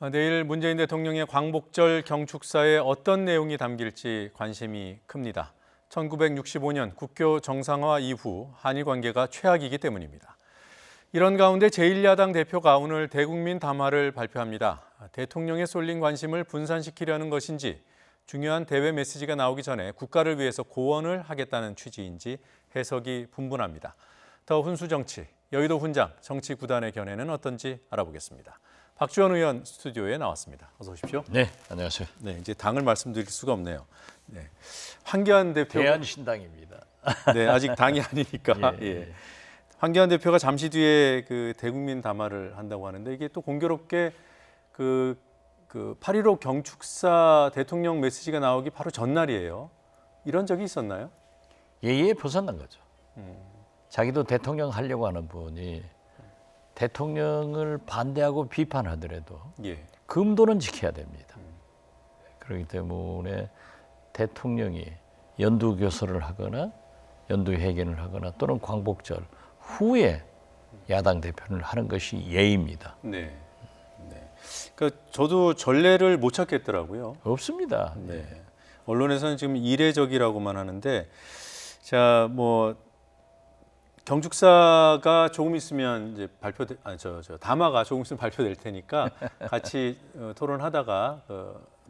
내일 문재인 대통령의 광복절 경축사에 어떤 내용이 담길지 관심이 큽니다. 1965년 국교 정상화 이후 한일 관계가 최악이기 때문입니다. 이런 가운데 제1야당 대표가 오늘 대국민 담화를 발표합니다. 대통령에 쏠린 관심을 분산시키려는 것인지, 중요한 대외 메시지가 나오기 전에 국가를 위해서 고언을 하겠다는 취지인지 해석이 분분합니다. 더 훈수 정치, 여의도 훈장, 정치 구단의 견해는 어떤지 알아보겠습니다. 박주원 의원 스튜디오에 나왔습니다. 어서 오십시오. 네, 안녕하세요. 네, 이제 당을 말씀드릴 수가 없네요. 네, 황교안 대표. 대한신당입니다. 네, 아직 당이 아니니까. 예. 예. 황교안 대표가 잠시 뒤에 그 대국민 담화를 한다고 하는데 이게 또 공교롭게 그 8.15 경축사 대통령 메시지가 나오기 바로 전날이에요. 이런 적이 있었나요? 예의에 벗어난 거죠. 자기도 대통령 하려고 하는 분이 대통령을 반대하고 비판하더라도 예. 금도는 지켜야 됩니다. 그렇기 때문에 대통령이 연두교서를 하거나 연두회견을 하거나 또는 광복절 후에 야당 대표를 하는 것이 예의입니다. 네. 그러니까 저도 전례를 못 찾겠더라고요. 없습니다. 네. 언론에서는 지금 이례적이라고만 하는데, 자, 뭐 경축사가 조금 있으면 이제 담화가 조금 있으면 발표될 테니까 같이 토론하다가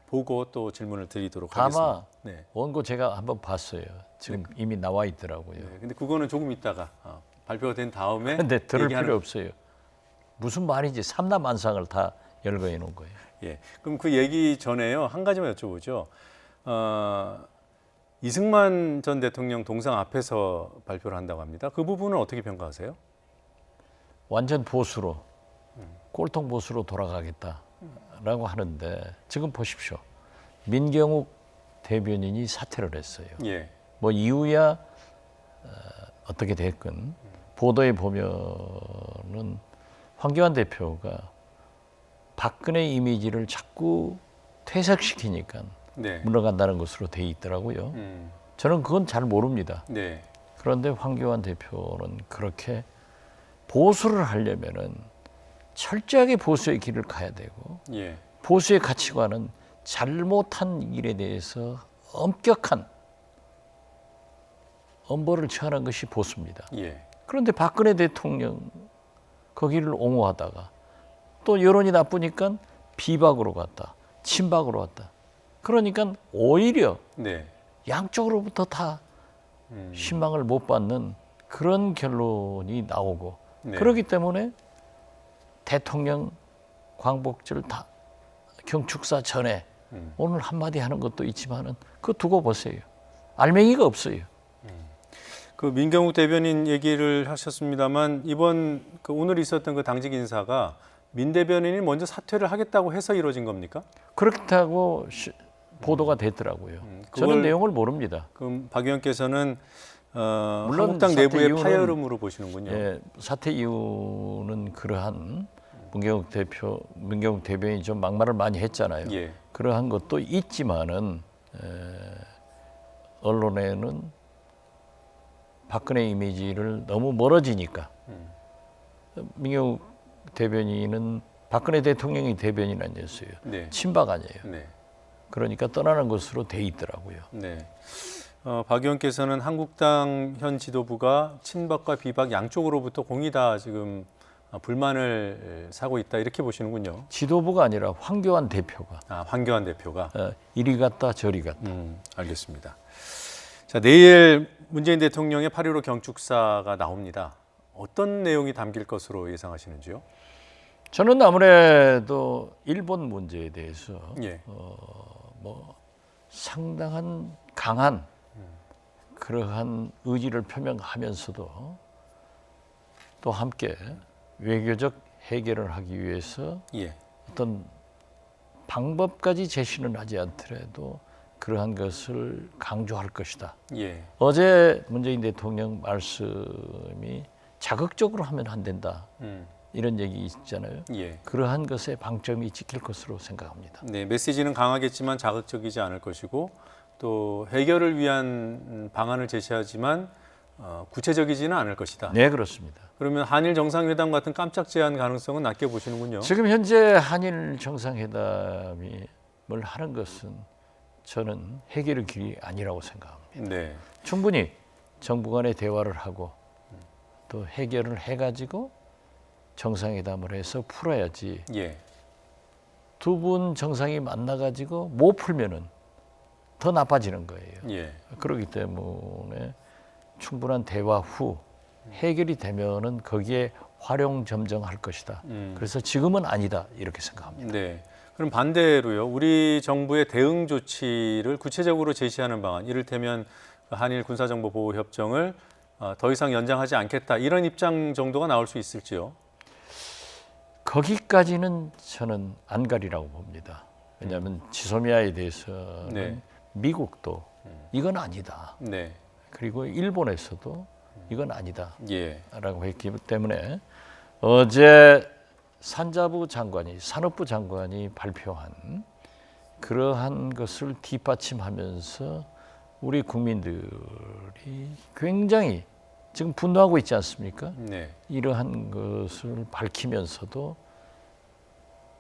보고 또 질문을 드리도록 하겠습니다. 담화 원고 제가 한번 봤어요. 지금 이미 나와 있더라고요. 네, 근데 그거는 조금 있다가 발표가 된 다음에. 근데 들을 필요 없어요. 무슨 말인지 삼라만상을 다 열거해 놓은 거예요. 예, 그럼 그 얘기 전에요 한 가지만 여쭤보죠. 이승만 전 대통령 동상 앞에서 발표를 한다고 합니다. 그 부분은 어떻게 평가하세요? 완전 보수로, 꼴통 보수로 돌아가겠다라고 하는데 지금 보십시오. 민경욱 대변인이 사퇴를 했어요. 예. 뭐 이유야 어떻게 됐건 보도에 보면은 황교안 대표가 박근혜 이미지를 자꾸 퇴색시키니까 네. 물러간다는 것으로 돼 있더라고요. 저는 그건 잘 모릅니다. 네. 그런데 황교안 대표는 그렇게 보수를 하려면은 철저하게 보수의 길을 가야 되고 예. 보수의 가치관은 잘못한 일에 대해서 엄격한 엄벌을 처하는 것이 보수입니다. 예. 그런데 박근혜 대통령 거기를 옹호하다가 또 여론이 나쁘니까 비박으로 갔다, 친박으로 갔다. 그러니까 오히려 네. 양쪽으로부터 다 신망을 못 받는 그런 결론이 나오고 네. 그렇기 때문에 대통령 광복절 다 경축사 전에 오늘 한마디 하는 것도 있지만은 그거 두고 보세요. 알맹이가 없어요. 그 민경욱 대변인 얘기를 하셨습니다만 이번 오늘 있었던 그 당직 인사가 민 대변인이 먼저 사퇴를 하겠다고 해서 이루어진 겁니까? 그렇다고 보도가 됐더라고요. 저는 내용을 모릅니다. 그럼 박 의원께서는 물론 한국당 사퇴 내부의 이유는, 파열음으로 보시는군요. 예, 사퇴 이유는 그러한 민경욱 대변인이 좀 막말을 많이 했잖아요. 예. 그러한 것도 있지만은 언론에는 박근혜 이미지를 너무 멀어지니까 민경욱 대변인은 박근혜 대통령이 대변인 아니었어요. 네. 친박 아니에요. 네. 그러니까 떠나는 것으로 돼 있더라고요. 네. 박 의원께서는 한국당 현 지도부가 친박과 비박 양쪽으로부터 공이 다 지금 불만을 사고 있다 이렇게 보시는군요. 지도부가 아니라 황교안 대표가. 황교안 대표가. 이리 갔다 저리 갔다. 알겠습니다. 자, 내일 문재인 대통령의 8.15 경축사가 나옵니다. 어떤 내용이 담길 것으로 예상하시는지요? 저는 아무래도 일본 문제에 대해서 예. 상당한 강한 그러한 의지를 표명하면서도 또 함께 외교적 해결을 하기 위해서 예. 어떤 방법까지 제시는 하지 않더라도 그러한 것을 강조할 것이다. 예. 어제 문재인 대통령 말씀이 자극적으로 하면 안 된다. 이런 얘기 있잖아요. 예. 그러한 것에 방점이 찍힐 것으로 생각합니다. 네, 메시지는 강하겠지만 자극적이지 않을 것이고 또 해결을 위한 방안을 제시하지만 구체적이지는 않을 것이다. 네, 그렇습니다. 그러면 한일 정상회담 같은 깜짝 제안 가능성은 낮게 보시는군요. 지금 현재 한일 정상회담을 하는 것은 저는 해결의 길이 아니라고 생각합니다. 네. 충분히 정부 간의 대화를 하고 또 해결을 해가지고 정상회담을 해서 풀어야지. 예. 두 분 정상이 만나가지고 못 풀면은 더 나빠지는 거예요. 예. 그렇기 때문에 충분한 대화 후 해결이 되면은 거기에 활용점정할 것이다. 그래서 지금은 아니다 이렇게 생각합니다. 네. 그럼 반대로요. 우리 정부의 대응 조치를 구체적으로 제시하는 방안, 이를테면 한일 군사정보보호협정을 더 이상 연장하지 않겠다, 이런 입장 정도가 나올 수 있을지요? 거기까지는 저는 안 가리라고 봅니다. 왜냐하면 지소미아에 대해서는 네. 미국도 이건 아니다. 네. 그리고 일본에서도 이건 아니다. 예. 라고 했기 때문에 어제 산자부 장관이 산업부 장관이 발표한 그러한 것을 뒷받침하면서 우리 국민들이 굉장히 지금 분노하고 있지 않습니까? 네. 이러한 것을 밝히면서도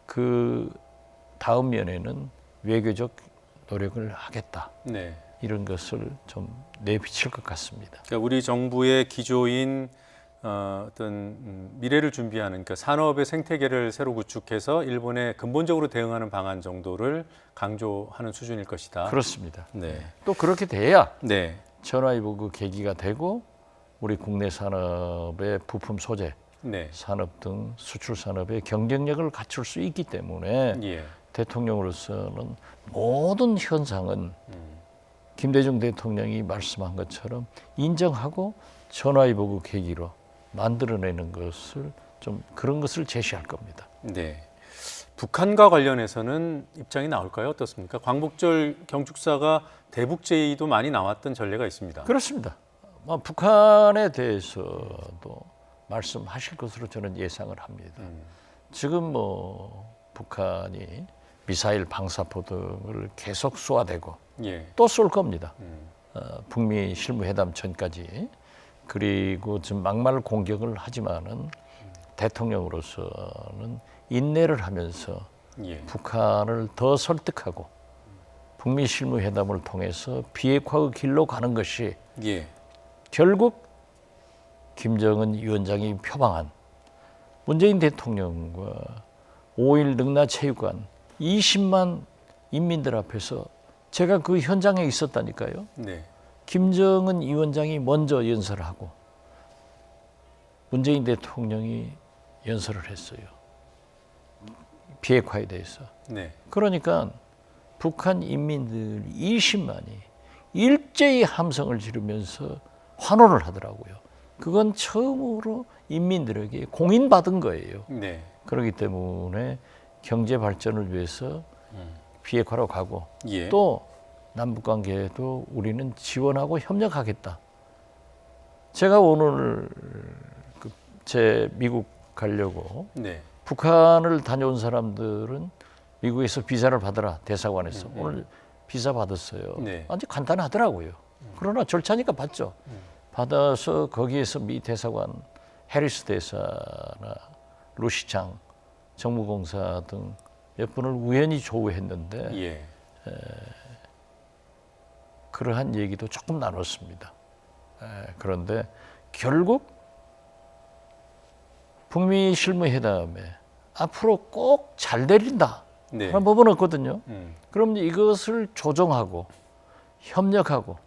그 다음 면에는 외교적 노력을 하겠다. 네. 이런 것을 좀 내비칠 것 같습니다. 그러니까 우리 정부의 기조인 어떤 미래를 준비하는, 그러니까 산업의 생태계를 새로 구축해서 일본에 근본적으로 대응하는 방안 정도를 강조하는 수준일 것이다. 그렇습니다. 네. 또 그렇게 돼야 네. 전화위복의 계기가 되고 우리 국내 산업의 부품 소재 네. 산업 등 수출 산업의 경쟁력을 갖출 수 있기 때문에 예. 대통령으로서는 모든 현상은 김대중 대통령이 말씀한 것처럼 인정하고 전화위복의 계기로 만들어내는 것을 좀 그런 것을 제시할 겁니다. 네. 북한과 관련해서는 입장이 나올까요? 어떻습니까? 광복절 경축사가 대북 제의도 많이 나왔던 전례가 있습니다. 그렇습니다. 북한에 대해서도 말씀하실 것으로 저는 예상을 합니다. 지금 북한이 미사일 방사포 등을 계속 쏘아대고 예. 또 쏠 겁니다. 북미 실무회담 전까지. 그리고 지금 막말 공격을 하지만은 대통령으로서는 인내를 하면서 예. 북한을 더 설득하고 북미 실무회담을 통해서 비핵화의 길로 가는 것이 예. 결국 김정은 위원장이 표방한 문재인 대통령과 5.1 능라체육관 20만 인민들 앞에서 제가 그 현장에 있었다니까요. 네. 김정은 위원장이 먼저 연설을 하고 문재인 대통령이 연설을 했어요. 비핵화에 대해서. 네. 그러니까 북한 인민들 20만이 일제히 함성을 지르면서 환호를 하더라고요. 그건 처음으로 인민들에게 공인받은 거예요. 네. 그렇기 때문에 경제 발전을 위해서 비핵화로 가고 예. 또 남북 관계에도 우리는 지원하고 협력하겠다. 제가 오늘 제 미국 가려고 네. 북한을 다녀온 사람들은 미국에서 비자를 받으라 대사관에서 오늘 비자 받았어요. 네. 아주 간단하더라고요. 그러나 절차니까 받죠. 받아서 거기에서 미 대사관 해리스 대사나 루시창 정무공사 등 몇 분을 우연히 조우했는데 예. 그러한 얘기도 조금 나눴습니다. 그런데 결국 북미 실무회담에 앞으로 꼭 잘 되린다 네. 하는 부분은 없거든요. 그럼 이것을 조정하고 협력하고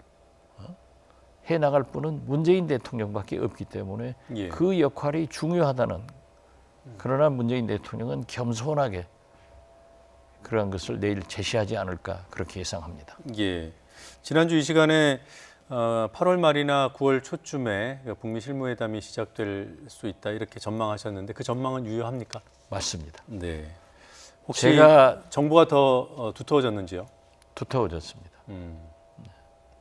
해나갈 분은 문재인 대통령밖에 없기 때문에 예. 그 역할이 중요하다는, 그러나 문재인 대통령은 겸손하게 그러한 것을 내일 제시하지 않을까 그렇게 예상합니다. 예. 지난주 이 시간에 8월 말이나 9월 초쯤에 북미 실무회담이 시작될 수 있다 이렇게 전망하셨는데 그 전망은 유효합니까? 맞습니다. 네. 혹시 제가 정보가 더 두터워졌는지요? 두터워졌습니다.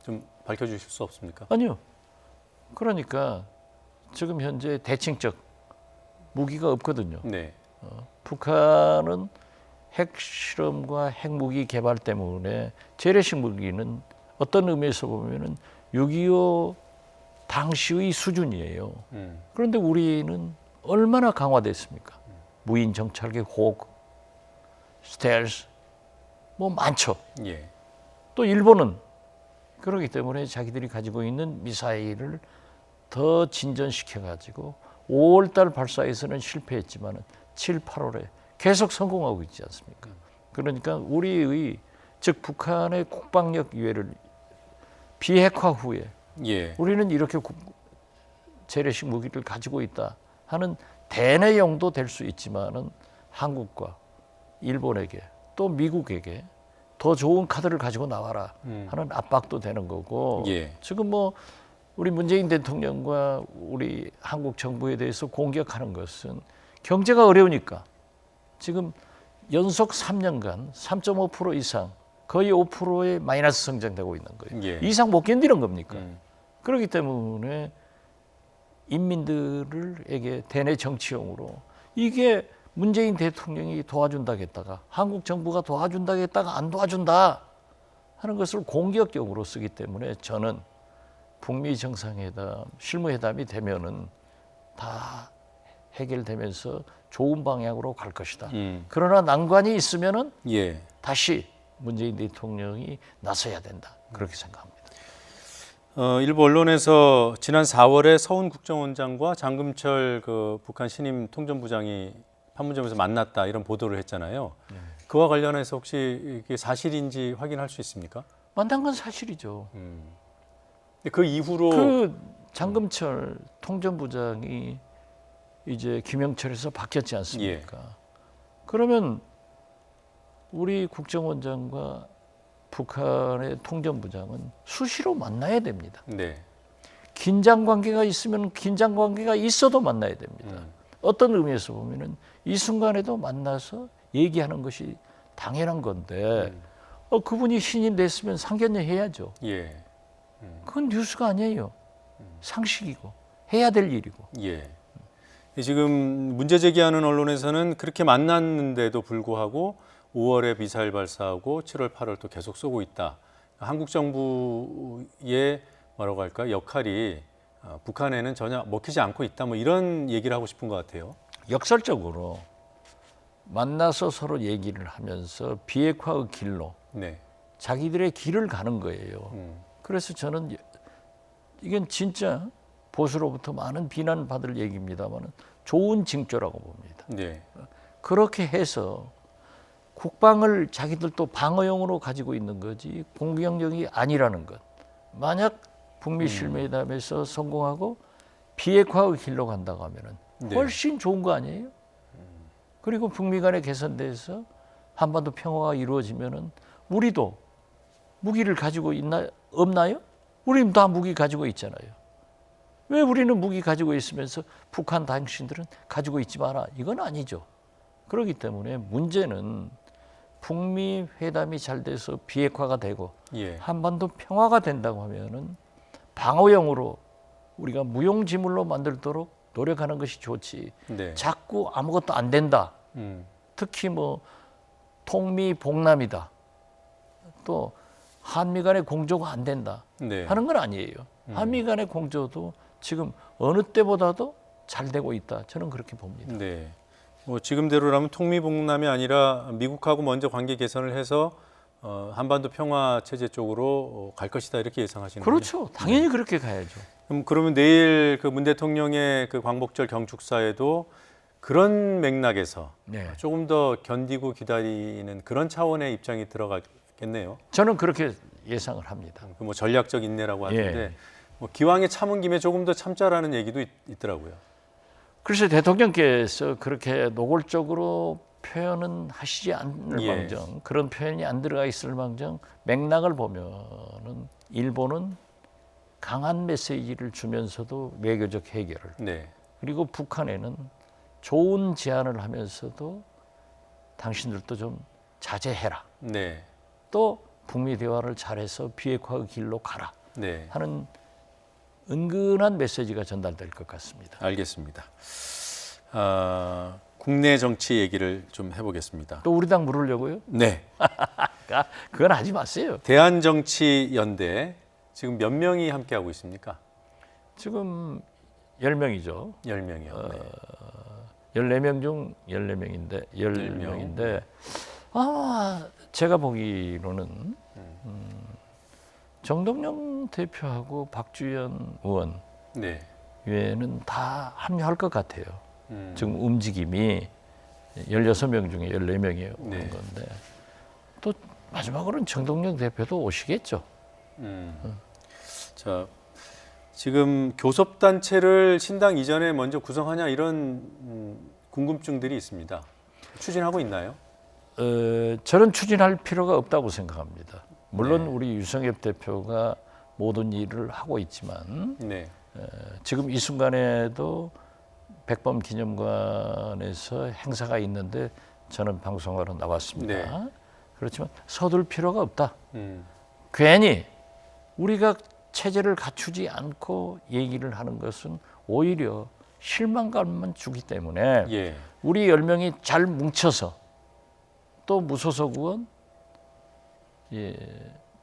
좀 밝혀주실 수 없습니까? 아니요. 그러니까 지금 현재 대칭적 무기가 없거든요. 네. 북한은 핵실험과 핵무기 개발 때문에 재래식 무기는 어떤 의미에서 보면은 6.25 당시의 수준이에요. 그런데 우리는 얼마나 강화됐습니까? 무인 정찰기 호크, 스텔스 뭐 많죠. 예. 또 일본은 그렇기 때문에 자기들이 가지고 있는 미사일을 더 진전시켜 가지고 5월달 발사에서는 실패했지만 7, 8월에 계속 성공하고 있지 않습니까? 그러니까 우리의 즉 북한의 국방력 유해를 비핵화 후에 예. 우리는 이렇게 재래식 무기를 가지고 있다 하는 대내용도 될 수 있지만은 한국과 일본에게 또 미국에게 더 좋은 카드를 가지고 나와라 하는 압박도 되는 거고 예. 지금 뭐 우리 문재인 대통령과 우리 한국 정부에 대해서 공격하는 것은 경제가 어려우니까 지금 연속 3년간 3.5% 이상 거의 5%의 마이너스 성장되고 있는 거예요. 예. 이상 못 견디는 겁니까? 그렇기 때문에 인민들에게 대내 정치용으로 이게 문재인 대통령이 도와준다겠다가 한국 정부가 도와준다겠다가 안 도와준다 하는 것을 공격적으로 쓰기 때문에 저는 북미 정상회담, 실무회담이 되면은 다 해결되면서 좋은 방향으로 갈 것이다. 그러나 난관이 있으면은 예. 다시 문재인 대통령이 나서야 된다. 그렇게 생각합니다. 일부 언론에서 지난 4월에 서훈 국정원장과 장금철 그 북한 신임 통전부장이 판문점에서 만났다 이런 보도를 했잖아요. 그와 관련해서 혹시 이게 사실인지 확인할 수 있습니까? 만난 건 사실이죠. 근데 그 이후로 그 장금철 통전부장이 이제 김영철에서 바뀌었지 않습니까? 그러면 우리 국정원장과 북한의 통전부장은 수시로 만나야 됩니다. 네. 긴장 관계가 있으면 긴장 관계가 있어도 만나야 됩니다. 어떤 의미에서 보면은 이 순간에도 만나서 얘기하는 것이 당연한 건데 그분이 신임 됐으면 상견례 해야죠. 예. 그건 뉴스가 아니에요. 상식이고 해야 될 일이고. 예. 지금 문제 제기하는 언론에서는 그렇게 만났는데도 불구하고 5월에 미사일 발사하고 7월, 8월 또 계속 쏘고 있다. 한국 정부의 뭐라고 할까 역할이 북한에는 전혀 먹히지 않고 있다. 뭐 이런 얘기를 하고 싶은 것 같아요. 역설적으로 만나서 서로 얘기를 하면서 비핵화의 길로 네. 자기들의 길을 가는 거예요. 그래서 저는 이건 진짜 보수로부터 많은 비난받을 얘기입니다만 좋은 징조라고 봅니다. 네. 그렇게 해서 국방을 자기들도 방어용으로 가지고 있는 거지 공격용이 아니라는 것. 만약 북미 실무회담에서 성공하고 비핵화의 길로 간다고 하면은 네. 훨씬 좋은 거 아니에요? 그리고 북미 간의 개선돼서 한반도 평화가 이루어지면은 우리도 무기를 가지고 있나 없나요? 우리는 다 무기 가지고 있잖아요. 왜 우리는 무기 가지고 있으면서 북한 당신들은 가지고 있지 마라? 이건 아니죠. 그렇기 때문에 문제는 북미 회담이 잘 돼서 비핵화가 되고 예. 한반도 평화가 된다고 하면은 방어용으로 우리가 무용지물로 만들도록 노력하는 것이 좋지. 네. 자꾸 아무것도 안 된다. 특히 뭐 통미봉남이다. 또 한미 간의 공조가 안 된다. 네. 하는 건 아니에요. 한미 간의 공조도 지금 어느 때보다도 잘 되고 있다. 저는 그렇게 봅니다. 네. 뭐 지금대로라면 통미봉남이 아니라 미국하고 먼저 관계 개선을 해서 한반도 평화 체제 쪽으로 갈 것이다 이렇게 예상하시는 거죠? 그렇죠. 당연히 그렇게 가야죠. 그러면 내일 그 문 대통령의 그 광복절 경축사에도 그런 맥락에서 네. 조금 더 견디고 기다리는 그런 차원의 입장이 들어가겠네요. 저는 그렇게 예상을 합니다. 뭐 전략적 인내라고 하는데 예. 뭐 기왕에 참은 김에 조금 더 참자라는 얘기도 있더라고요. 그래서 대통령께서 그렇게 노골적으로 표현은 하시지 않을 예. 망정, 그런 표현이 안 들어가 있을 망정 맥락을 보면은 일본은 강한 메시지를 주면서도 외교적 해결을 네. 그리고 북한에는 좋은 제안을 하면서도 당신들도 좀 자제해라. 네. 또 북미 대화를 잘해서 비핵화의 길로 가라 네. 하는 은근한 메시지가 전달될 것 같습니다. 알겠습니다. 국내 정치 얘기를 좀 해보겠습니다. 또 우리 당 물으려고요? 네. 그건 하지 마세요. 대한정치연대 지금 몇 명이 함께하고 있습니까? 지금 10명이죠. 10명이요. 네. 14명 중 14명인데 10명인데 아마 제가 보기로는 정동영 대표하고 박주현 의원 네. 외에는 다 합류할 것 같아요. 지금 움직임이 16명 중에 14명이 오는 네. 건데 또 마지막으로는 정동영 대표도 오시겠죠. 자, 지금 교섭단체를 신당 이전에 먼저 구성하냐 이런 궁금증들이 있습니다. 추진하고 있나요? 저는 추진할 필요가 없다고 생각합니다. 물론 네. 우리 유성엽 대표가 모든 일을 하고 있지만 네. 지금 이 순간에도 백범 기념관에서 행사가 있는데 저는 방송하러 나왔습니다. 네. 그렇지만 서둘 필요가 없다. 음, 괜히 우리가 체제를 갖추지 않고 얘기를 하는 것은 오히려 실망감만 주기 때문에 예. 우리 10명이 잘 뭉쳐서 또 무소속 의원,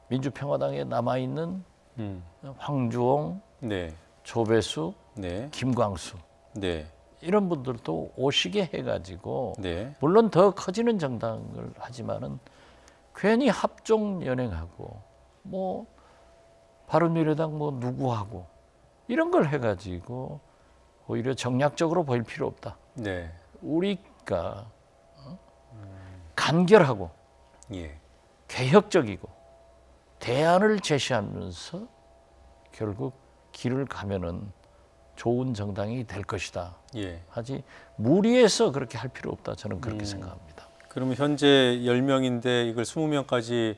민주평화당에 남아있는 황주홍, 네. 조배수, 네. 김광수 네. 이런 분들도 오시게 해가지고 네. 물론 더 커지는 정당을 하지만은 괜히 합종 연행하고 뭐 바른미래당 뭐 누구하고 이런 걸 해가지고 오히려 정략적으로 보일 필요 없다. 네. 우리가 간결하고 예. 개혁적이고 대안을 제시하면서 결국 길을 가면은 좋은 정당이 될 것이다. 예. 하지 무리해서 그렇게 할 필요 없다. 저는 그렇게 생각합니다. 그러면 현재 10명인데 이걸 20명까지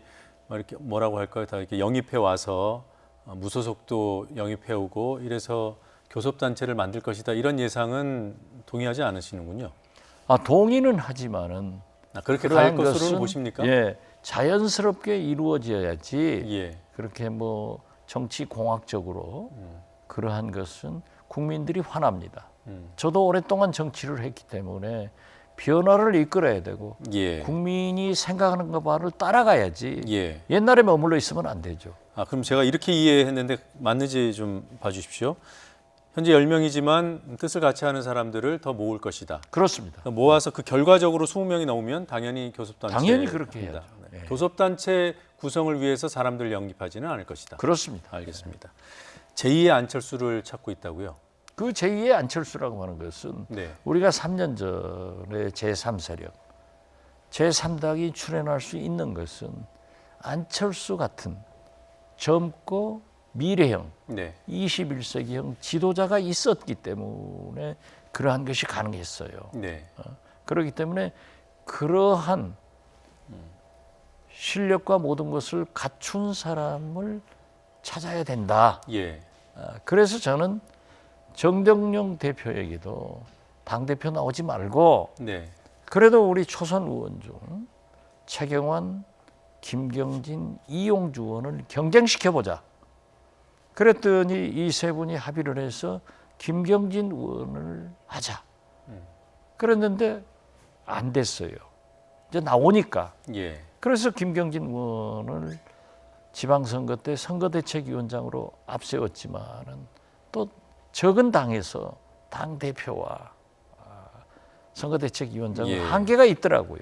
이렇게 뭐라고 할까요? 다 이렇게 영입해 와서 무소속도 영입해 오고 이래서 교섭단체를 만들 것이다. 이런 예상은 동의하지 않으시는군요. 동의는 하지만은 그렇게 그러한 갈 것으로는 것은, 보십니까? 예, 자연스럽게 이루어져야지. 예. 그렇게 뭐 정치 공학적으로 그러한 것은 국민들이 화납니다. 저도 오랫동안 정치를 했기 때문에 변화를 이끌어야 되고 예. 국민이 생각하는 것을 따라가야지. 예. 옛날에 머물러 있으면 안 되죠. 그럼 제가 이렇게 이해했는데 맞는지 좀 봐주십시오. 현재 10명이지만 뜻을 같이 하는 사람들을 더 모을 것이다. 그렇습니다. 모아서 그 결과적으로 20명이 나오면 당연히 교섭단체 당연히 그렇게 합니다. 해야죠. 네. 예. 교섭단체 구성을 위해서 사람들 영입하지는 않을 것이다. 그렇습니다. 알겠습니다. 제2의 안철수를 찾고 있다고요? 그 제2의 안철수라고 하는 것은 네. 우리가 3년 전에 제3세력, 제3당이 출연할 수 있는 것은 안철수 같은 젊고 미래형, 네. 21세기형 지도자가 있었기 때문에 그러한 것이 가능했어요. 네. 그렇기 때문에 그러한 실력과 모든 것을 갖춘 사람을 찾아야 된다. 예. 그래서 저는 정동영 대표에게도 당대표 나오지 말고 네. 그래도 우리 초선 의원 중 최경환, 김경진, 이용주 의원을 경쟁시켜보자. 그랬더니 이 세 분이 합의를 해서 김경진 의원을 하자. 그랬는데 안 됐어요. 이제 나오니까. 예. 그래서 김경진 의원을 지방선거 때 선거대책위원장으로 앞세웠지만은 또 적은 당에서 당 대표와 선거대책위원장은 예. 한계가 있더라고요.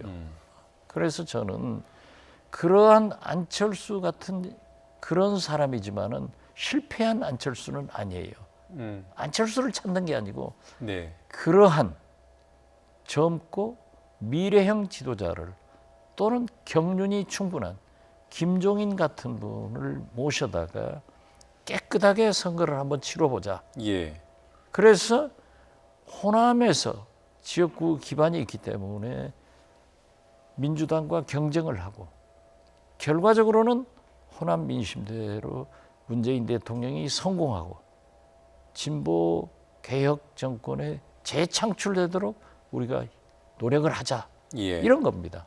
그래서 저는 그러한 안철수 같은 그런 사람이지만은 실패한 안철수는 아니에요. 안철수를 찾는 게 아니고 네. 그러한 젊고 미래형 지도자를 또는 경륜이 충분한 김종인 같은 분을 모셔다가 깨끗하게 선거를 한번 치러보자. 예. 그래서 호남에서 지역구 기반이 있기 때문에 민주당과 경쟁을 하고 결과적으로는 호남 민심대로 문재인 대통령이 성공하고 진보 개혁 정권에 재창출되도록 우리가 노력을 하자. 예. 이런 겁니다.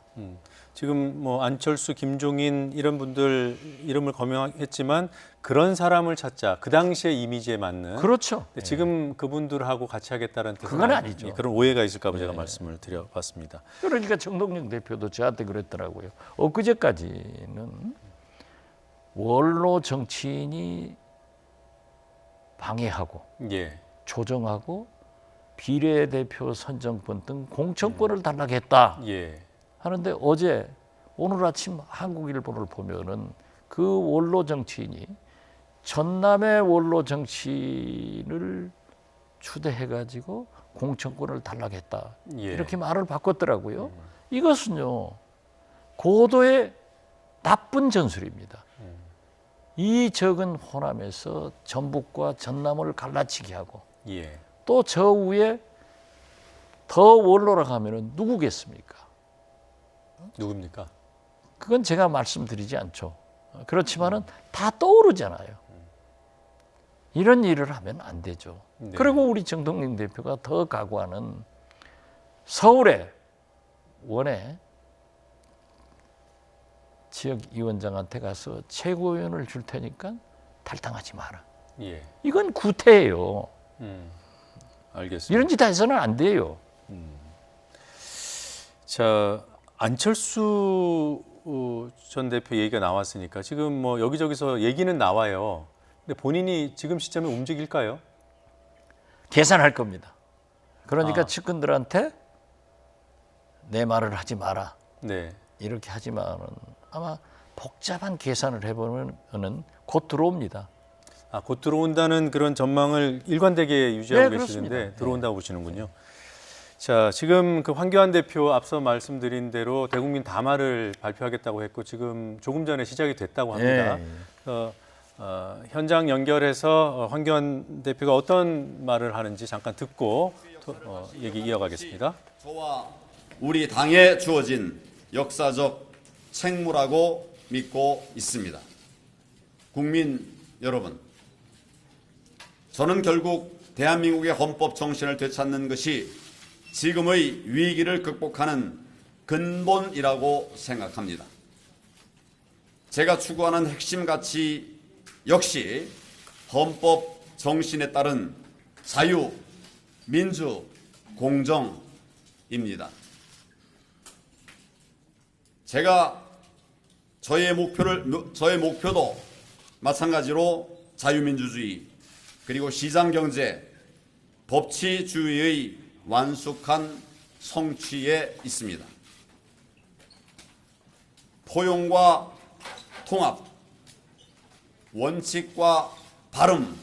지금 뭐 안철수, 김종인 이런 분들 이름을 거명했지만 그런 사람을 찾자. 그 당시의 이미지에 맞는. 그렇죠. 근데 지금 그분들하고 같이 하겠다는 뜻은 그건 아니죠. 예, 그런 오해가 있을까 봐 제가 말씀을 드려봤습니다. 그러니까 정동영 대표도 저한테 그랬더라고요. 엊그제까지는 원로 정치인이 방해하고 예. 조정하고 비례대표 선정권 등 공천권을 달라겠다 예. 하는데 오늘 아침 한국일보를 보면은 그 원로 정치인이 전남의 원로 정치인을 추대해가지고 공천권을 달라겠다 예. 이렇게 말을 바꿨더라고요. 이것은요 고도의 나쁜 전술입니다. 이 적은 호남에서 전북과 전남을 갈라치게 하고 예. 또 저 위에 더 원로라 하면은 누구겠습니까? 누굽니까? 그건 제가 말씀드리지 않죠. 그렇지만은 다 떠오르잖아요. 이런 일을 하면 안 되죠. 네. 그리고 우리 정동영 대표가 더 각오하는 서울에 원에 지역위원장한테 가서 최고위원을 줄 테니까 탈당하지 마라. 예. 이건 구태예요. 알겠습니다. 이런 짓 해서는 안 돼요. 자, 안철수 전 대표 얘기가 나왔으니까 지금 뭐 여기저기서 얘기는 나와요. 근데 본인이 지금 시점에 움직일까요? 계산할 겁니다. 그러니까 측근들한테 내 말을 하지 마라. 네. 이렇게 하지만은 아마 복잡한 계산을 해보면은 곧 들어옵니다. 아, 곧 들어온다는 그런 전망을 일관되게 유지하고 네, 계시는데 그렇습니다. 들어온다고 보시는군요. 자, 지금 그 황교안 대표 앞서 말씀드린 대로 대국민 담화를 발표하겠다고 했고 지금 조금 전에 시작이 됐다고 합니다. 현장 연결해서 황교안 대표가 어떤 말을 하는지 잠깐 듣고 얘기 이어가겠습니다. 저와 우리 당에 주어진 역사적 책무라고 믿고 있습니다. 국민 여러분, 저는 결국 대한민국의 헌법 정신을 되찾는 것이 지금의 위기를 극복하는 근본이라고 생각합니다. 제가 추구하는 핵심 가치 역시 헌법 정신에 따른 자유, 민주, 공정입니다. 저의 목표도 마찬가지로 자유민주주의 그리고 시장경제, 법치주의의 완숙한 성취에 있습니다. 포용과 통합, 원칙과 발음,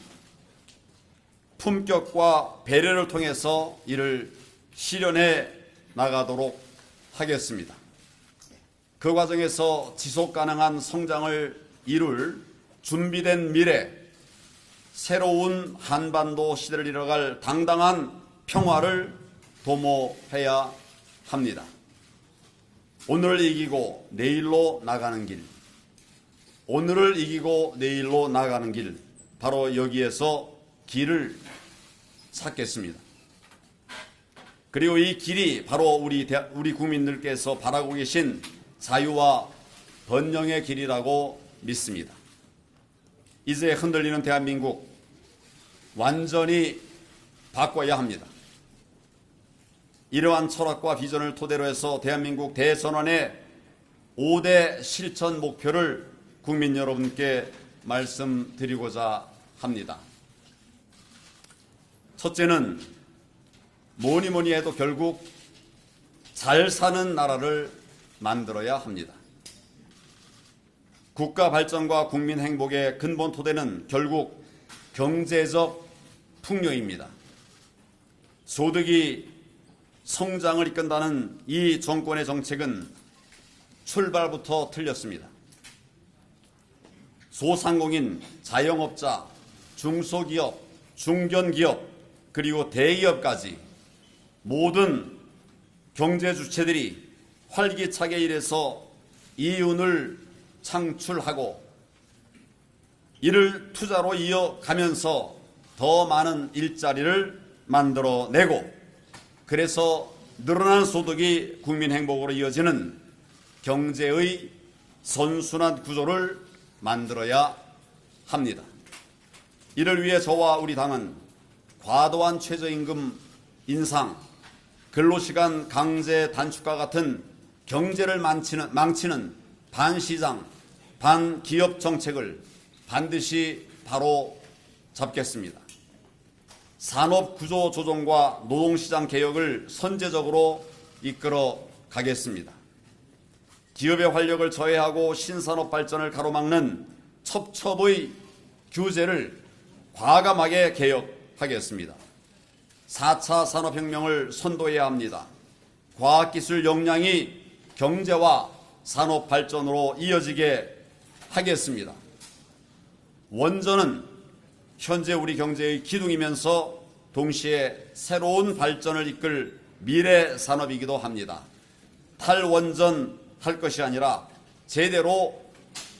품격과 배려를 통해서 이를 실현해 나가도록 하겠습니다. 그 과정에서 지속가능한 성장을 이룰 준비된 미래, 새로운 한반도 시대를 이뤄갈 당당한 평화를 도모해야 합니다. 오늘을 이기고 내일로 나가는 길, 오늘을 이기고 내일로 나가는 길, 바로 여기에서 길을 찾겠습니다. 그리고 이 길이 바로 우리 국민들께서 바라고 계신 자유와 번영의 길이라고 믿습니다. 이제 흔들리는 대한민국 완전히 바꿔야 합니다. 이러한 철학과 비전을 토대로 해서 대한민국 대전환의 5대 실천 목표를 국민 여러분께 말씀드리고자 합니다. 첫째는 뭐니 해도 결국 잘 사는 나라를 만들어야 합니다. 국가 발전과 국민 행복의 근본 토대는 결국 경제적 풍요입니다. 소득이 성장을 이끈다는 이 정권의 정책은 출발부터 틀렸습니다. 소상공인, 자영업자, 중소기업, 중견기업, 그리고 대기업까지 모든 경제 주체들이 활기차게 일해서 이윤을 창출하고 이를 투자로 이어가면서 더 많은 일자리를 만들어내고 그래서 늘어난 소득이 국민 행복으로 이어지는 경제의 선순환 구조를 만들어야 합니다. 이를 위해 저와 우리 당은 과도한 최저임금 인상, 근로시간 강제 단축과 같은 경제를 망치는 반시장, 반기업 정책을 반드시 바로 잡겠습니다. 산업 구조 조정과 노동시장 개혁을 선제적으로 이끌어 가겠습니다. 기업의 활력을 저해하고 신산업 발전을 가로막는 첩첩의 규제를 과감하게 개혁하겠습니다. 4차 산업혁명을 선도해야 합니다. 과학기술 역량이 경제와 산업 발전으로 이어지게 하겠습니다. 원전은 현재 우리 경제의 기둥이면서 동시에 새로운 발전을 이끌 미래 산업이기도 합니다. 탈원전 할 것이 아니라 제대로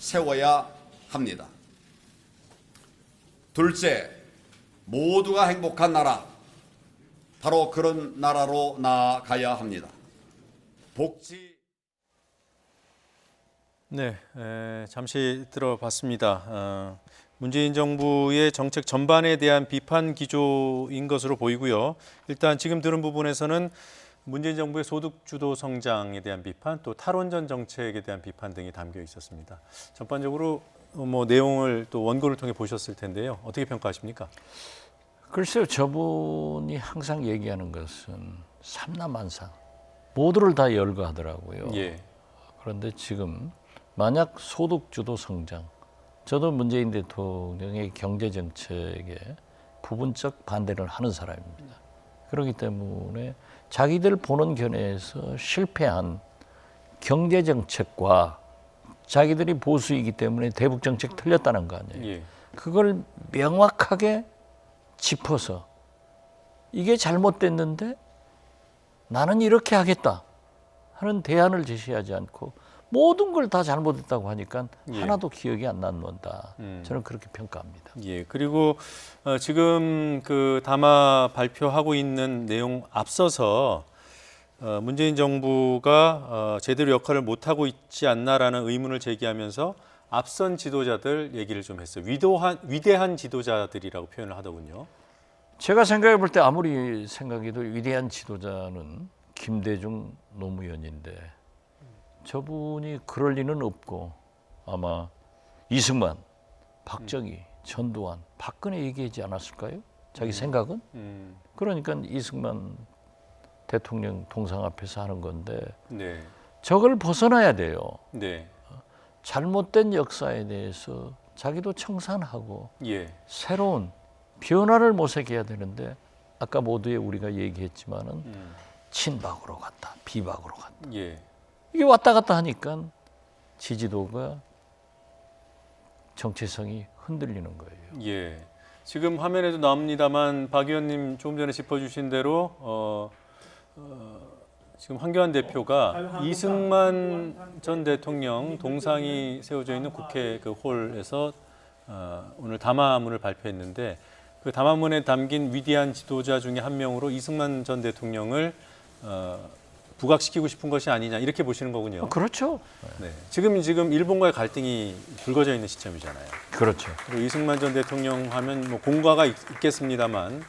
세워야 합니다. 둘째, 모두가 행복한 나라, 바로 그런 나라로 나아가야 합니다. 복지. 네, 잠시 들어봤습니다. 문재인 정부의 정책 전반에 대한 비판 기조인 것으로 보이고요. 일단 지금 들은 부분에서는 문재인 정부의 소득 주도 성장에 대한 비판, 또 탈원전 정책에 대한 비판 등이 담겨 있었습니다. 전반적으로 내용을 또 원고를 통해 보셨을 텐데요. 어떻게 평가하십니까? 글쎄요, 저분이 항상 얘기하는 것은 삼라만상, 모두를 다 열거하더라고요. 예. 그런데 지금 만약 소득주도 성장, 저도 문재인 대통령의 경제정책에 부분적 반대를 하는 사람입니다. 그렇기 때문에 자기들 보는 견해에서 실패한 경제정책과 자기들이 보수이기 때문에 대북정책 틀렸다는 거 아니에요. 예. 그걸 명확하게 짚어서 이게 잘못됐는데 나는 이렇게 하겠다 하는 대안을 제시하지 않고 모든 걸 다 잘못했다고 하니까 예. 하나도 기억이 안 남는다. 저는 그렇게 평가합니다. 예. 그리고 지금 그 담화 발표하고 있는 내용 앞서서 문재인 정부가 제대로 역할을 못 하고 있지 않나라는 의문을 제기하면서 앞선 지도자들 얘기를 좀 했어요. 위대한 지도자들이라고 표현을 하더군요. 제가 생각해 볼 때 아무리 생각해도 위대한 지도자는 김대중 노무현인데 저분이 그럴 리는 없고 아마 이승만, 박정희, 전두환, 박근혜 얘기하지 않았을까요? 자기 생각은? 그러니까 이승만 대통령 동상 앞에서 하는 건데 네. 저걸 벗어나야 돼요. 네. 잘못된 역사에 대해서 자기도 청산하고 예. 새로운 변화를 모색해야 되는데 아까 모두에 우리가 얘기했지만은 친박으로 갔다, 비박으로 갔다. 예. 이게 왔다 갔다 하니까 지지도가 정체성이 흔들리는 거예요. 예. 지금 화면에도 나옵니다만 박 의원님 조금 전에 짚어주신 대로 지금 황교안 대표가 이승만 전 대통령 동상이 세워져 있는 국회 그 홀에서 오늘 담화문을 발표했는데 그 담화문에 담긴 위대한 지도자 중에 한 명으로 이승만 전 대통령을 부각시키고 싶은 것이 아니냐 이렇게 보시는 거군요. 그렇죠. 네. 지금 일본과의 갈등이 불거져 있는 시점이잖아요. 그렇죠. 그리고 이승만 전 대통령 하면 공과가 있겠습니다만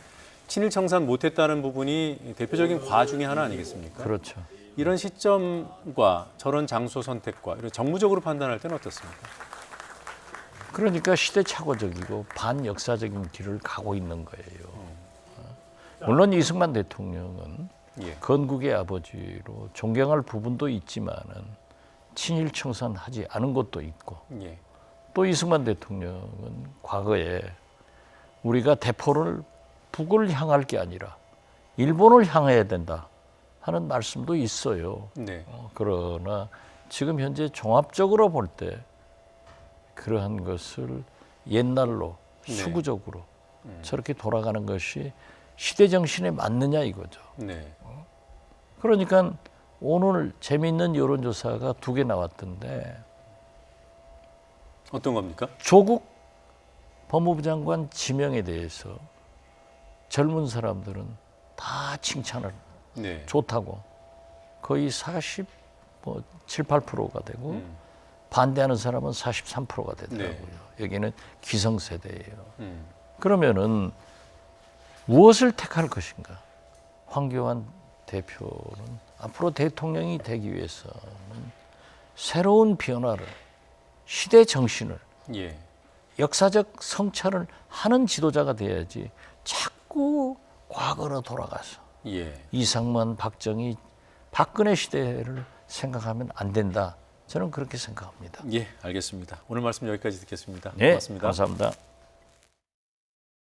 친일 청산 못했다는 부분이 대표적인 과 중에 하나 아니겠습니까? 그렇죠. 이런 시점과 저런 장소 선택과 이런 정무적으로 판단할 때는 어떻습니까? 그러니까 시대착오적이고 반역사적인 길을 가고 있는 거예요. 물론 이승만 대통령은 예. 건국의 아버지로 존경할 부분도 있지만은 친일 청산하지 않은 것도 있고 예. 또 이승만 대통령은 과거에 우리가 대포를 북을 향할 게 아니라 일본을 향해야 된다 하는 말씀도 있어요. 네. 그러나 지금 현재 종합적으로 볼 때 그러한 것을 옛날로 수구적으로 저렇게 돌아가는 것이 시대 정신에 맞느냐 이거죠. 네. 그러니까 오늘 재미있는 여론조사가 2개 나왔던데 어떤 겁니까? 조국 법무부 장관 지명에 대해서 젊은 사람들은 다 칭찬을 네. 좋다고 거의 7, 8%가 되고 반대하는 사람은 43%가 되더라고요. 네. 여기는 기성세대예요. 그러면은 무엇을 택할 것인가? 황교안 대표는 앞으로 대통령이 되기 위해서는 새로운 변화를, 시대 정신을, 예. 역사적 성찰을 하는 지도자가 돼야지 자꾸 자꾸 과거로 돌아가서 예. 이상만, 박정희, 박근혜 시대를 생각하면 안 된다. 저는 그렇게 생각합니다. 예, 알겠습니다. 오늘 말씀 여기까지 듣겠습니다. 네, 고맙습니다. 감사합니다.